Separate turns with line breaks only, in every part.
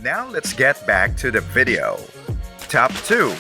Now let's get back to the video. Top 2.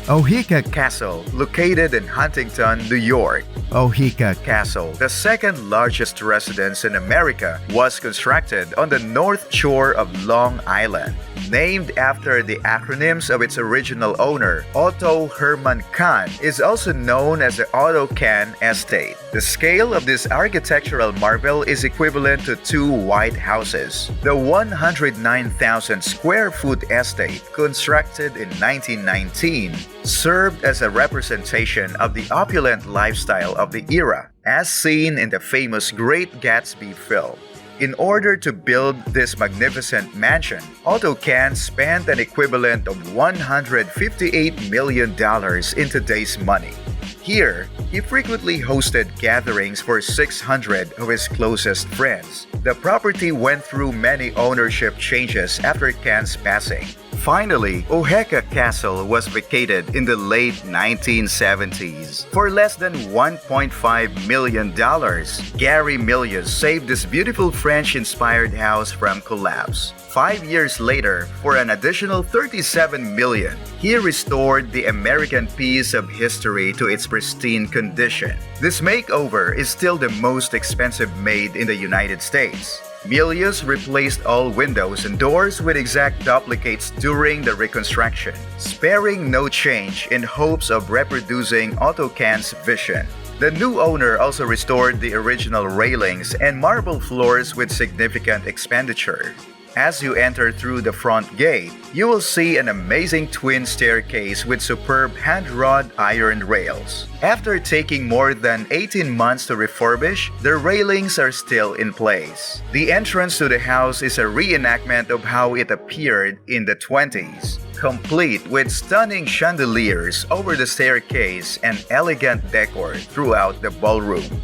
Oheka Castle, located in Huntington, New York. Oheka Castle, the second largest residence in America, was constructed on the north shore of Long Island. Named after the acronyms of its original owner, Otto Hermann Kahn, is also known as the Otto Kahn Estate. The scale of this architectural marvel is equivalent to 2 White Houses. The 109,000 square foot estate, constructed in 1919, served as a representation of the opulent lifestyle of the era, as seen in the famous Great Gatsby film. In order to build this magnificent mansion, Otto Kahn spent an equivalent of $158 million in today's money. Here, he frequently hosted gatherings for 600 of his closest friends. The property went through many ownership changes after Kahn's passing. Finally, Oheka Castle was vacated in the late 1970s. For less than $1.5 million, Gary Milius saved this beautiful French-inspired house from collapse. 5 years later, for an additional $37 million, he restored the American piece of history to its pristine condition. This makeover is still the most expensive made in the United States. Milius replaced all windows and doors with exact duplicates during the reconstruction, sparing no change in hopes of reproducing Otto Kahn's vision. The new owner also restored the original railings and marble floors with significant expenditure. As you enter through the front gate, you will see an amazing twin staircase with superb hand-wrought iron rails. After taking more than 18 months to refurbish, the railings are still in place. The entrance to the house is a reenactment of how it appeared in the 20s, complete with stunning chandeliers over the staircase and elegant decor throughout the ballroom.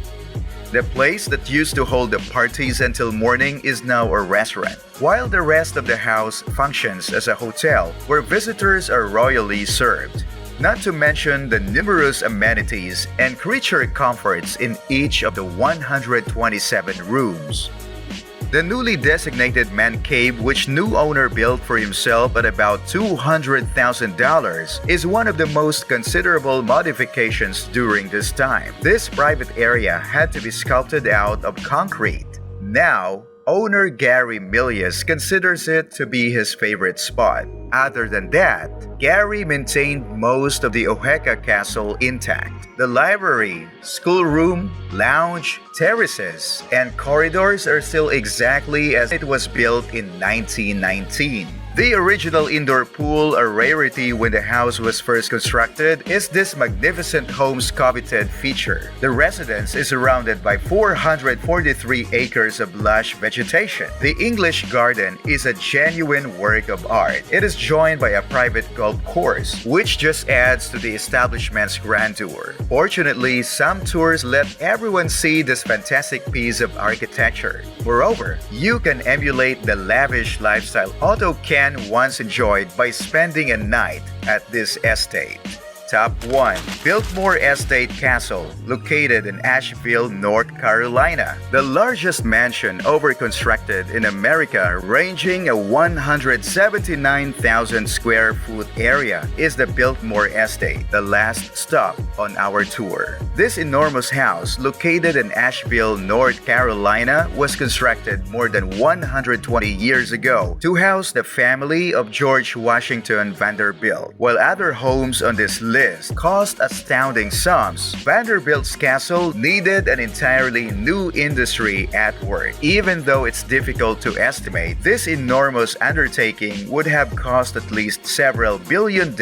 The place that used to hold the parties until morning is now a restaurant, while the rest of the house functions as a hotel where visitors are royally served. Not to mention the numerous amenities and creature comforts in each of the 127 rooms. The newly designated man cave, which new owner built for himself at about $200,000, is one of the most considerable modifications during this time. This private area had to be sculpted out of concrete. Now, owner Gary Milius considers it to be his favorite spot. Other than that, Gary maintained most of the Oheka Castle intact. The library, schoolroom, lounge, terraces, and corridors are still exactly as it was built in 1919. The original indoor pool, a rarity when the house was first constructed, is this magnificent home's coveted feature. The residence is surrounded by 443 acres of lush vegetation. The English garden is a genuine work of art. It is joined by a private golf course, which just adds to the establishment's grandeur. Fortunately, some tours let everyone see this fantastic piece of architecture. Moreover, you can emulate the lavish lifestyle Otto Kahn once enjoyed by spending a night at this estate. Top 1. Biltmore Estate Castle, located in Asheville, North Carolina. The largest mansion ever constructed in America, ranging a 179,000 square foot area, is the Biltmore Estate, the last stop on our tour. This enormous house, located in Asheville, North Carolina, was constructed more than 120 years ago to house the family of George Washington Vanderbilt. While other homes on this list cost astounding sums, Vanderbilt's castle needed an entirely new industry at work. Even though it's difficult to estimate, this enormous undertaking would have cost at least several $billion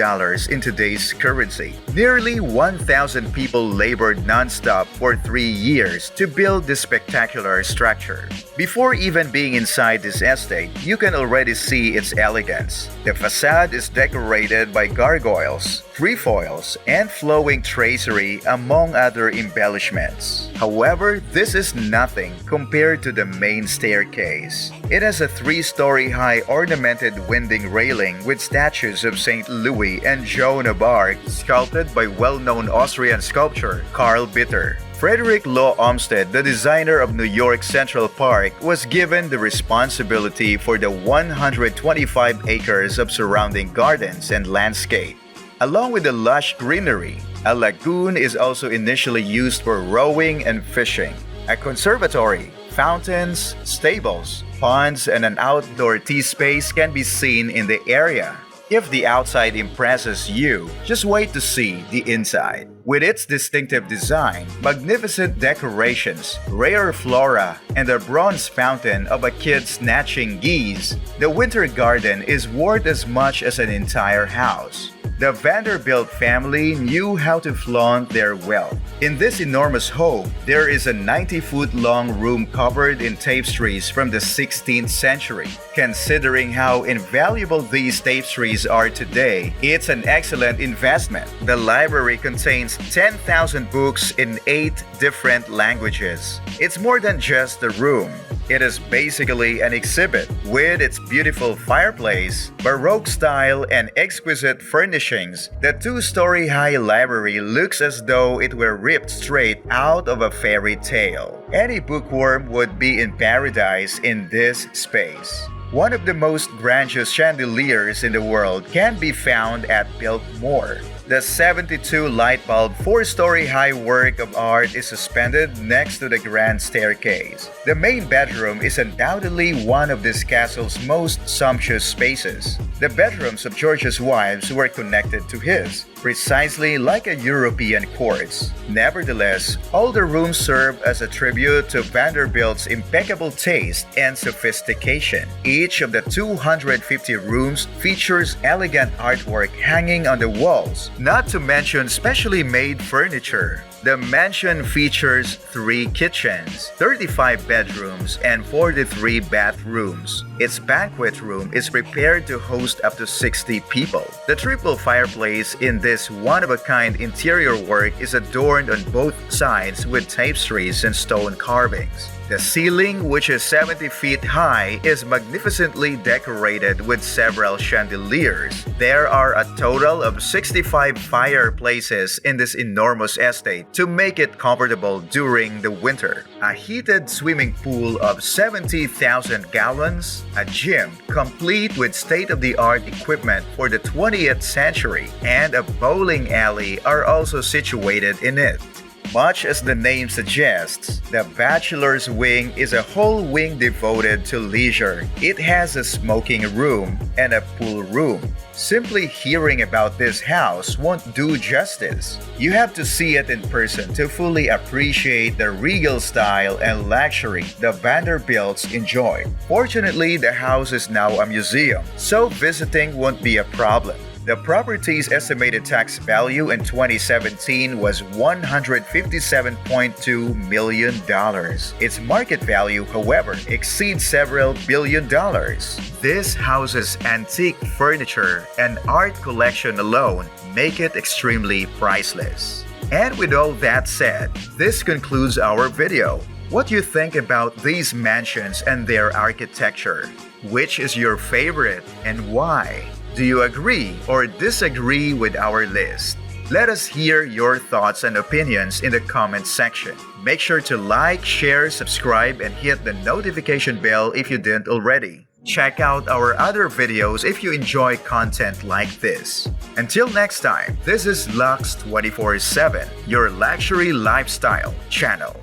in today's currency. Nearly 1,000 people labored non-stop for 3 years to build this spectacular structure. Before even being inside this estate, you can already see its elegance. The facade is decorated by gargoyles, trefoils, and flowing tracery, among other embellishments. However, this is nothing compared to the main staircase. It has a 3-story high ornamented winding railing with statues of St. Louis and Joan of Arc sculpted by well-known Austrian sculptor Karl Bitter. Frederick Law Olmsted, the designer of New York Central Park, was given the responsibility for the 125 acres of surrounding gardens and landscape. Along with the lush greenery, a lagoon is also initially used for rowing and fishing. A conservatory, fountains, stables, ponds, and an outdoor tea space can be seen in the area. If the outside impresses you, just wait to see the inside. With its distinctive design, magnificent decorations, rare flora, and the bronze fountain of a kid snatching geese, the Winter Garden is worth as much as an entire house. The Vanderbilt family knew how to flaunt their wealth. In this enormous home, there is a 90-foot-long room covered in tapestries from the 16th century. Considering how invaluable these tapestries are today, it's an excellent investment. The library contains 10,000 books in 8 different languages. It's more than just a room. It is basically an exhibit. With its beautiful fireplace, Baroque style, and exquisite furnishings, the 2-story high library looks as though it were ripped straight out of a fairy tale. Any bookworm would be in paradise in this space. One of the most grandiose chandeliers in the world can be found at Biltmore. The 72-light bulb 4-story high work of art is suspended next to the grand staircase. The main bedroom is undoubtedly one of this castle's most sumptuous spaces. The bedrooms of George's wives were connected to his, precisely like a European courts. Nevertheless, all the rooms serve as a tribute to Vanderbilt's impeccable taste and sophistication. Each of the 250 rooms features elegant artwork hanging on the walls, not to mention specially made furniture. The mansion features 3 kitchens, 35 bedrooms, and 43 bathrooms. Its banquet room is prepared to host up to 60 people. The triple fireplace in this one-of-a-kind interior work is adorned on both sides with tapestries and stone carvings. The ceiling, which is 70 feet high, is magnificently decorated with several chandeliers. There are a total of 65 fireplaces in this enormous estate to make it comfortable during the winter. A heated swimming pool of 70,000 gallons, a gym complete with state-of-the-art equipment for the 20th century, and a bowling alley are also situated in it. Much as the name suggests, the Bachelor's Wing is a whole wing devoted to leisure. It has a smoking room and a pool room. Simply hearing about this house won't do justice. You have to see it in person to fully appreciate the regal style and luxury the Vanderbilts enjoy. Fortunately, the house is now a museum, so visiting won't be a problem. The property's estimated tax value in 2017 was $157.2 million. Its market value, however, exceeds several billion dollars. This house's antique furniture and art collection alone make it extremely priceless. And with all that said, this concludes our video. What do you think about these mansions and their architecture? Which is your favorite and why? Do you agree or disagree with our list? Let us hear your thoughts and opinions in the comment section. Make sure to like, share, subscribe, and hit the notification bell if you didn't already. Check out our other videos if you enjoy content like this. Until next time, this is Lux 24/7, your luxury lifestyle channel.